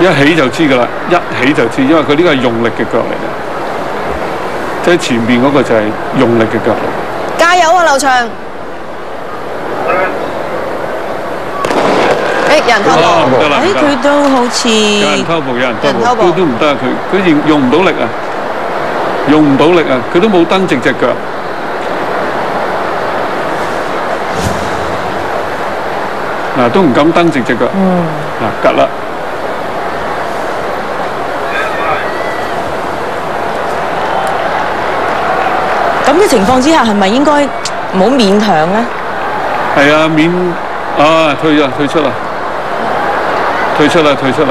一起就知㗎啦，一起就知，因為佢呢個係用力嘅腳嚟嘅，即係前面嗰個就係用力嘅腳嚟。加油啊，劉翔！有人偷步，唔得啦，佢都好似有人偷步，有人偷步，都唔得啊！佢用唔到力啊，用唔到力啊！佢都冇蹬直隻腳。嗱，都唔敢蹬直隻腳。嗱，吉啦。咁嘅情況之下，係咪應該唔好勉強咧？係啊，退出啦，退出啦。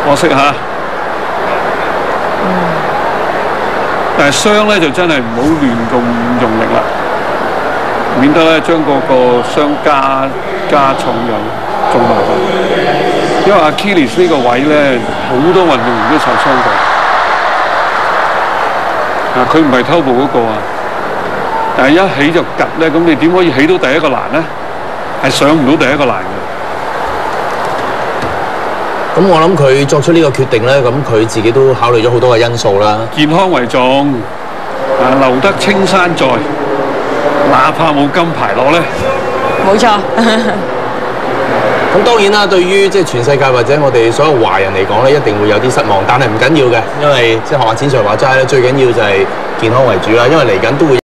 可惜嚇。但係傷咧就真係唔好亂咁用力啦，免得咧將嗰個傷加重咗，仲麻煩。因為Achilles呢個位咧，好多運動員都受傷過。佢唔係偷步嗰個啊，但係一起就趌咧，咁你點可以起到第一個欄咧？係上唔到第一個欄嘅。咁我諗佢作出呢個決定咧，咁佢自己都考慮咗好多嘅因素啦。健康為重，留得青山在，哪怕冇金牌攞咧。冇錯。咁當然啦，對於即係全世界或者我哋所有華人嚟講咧，一定會有啲失望，但係唔緊要嘅，因為即係學阿展Sir話齋咧，最緊要就係健康為主啦，因為嚟緊都會。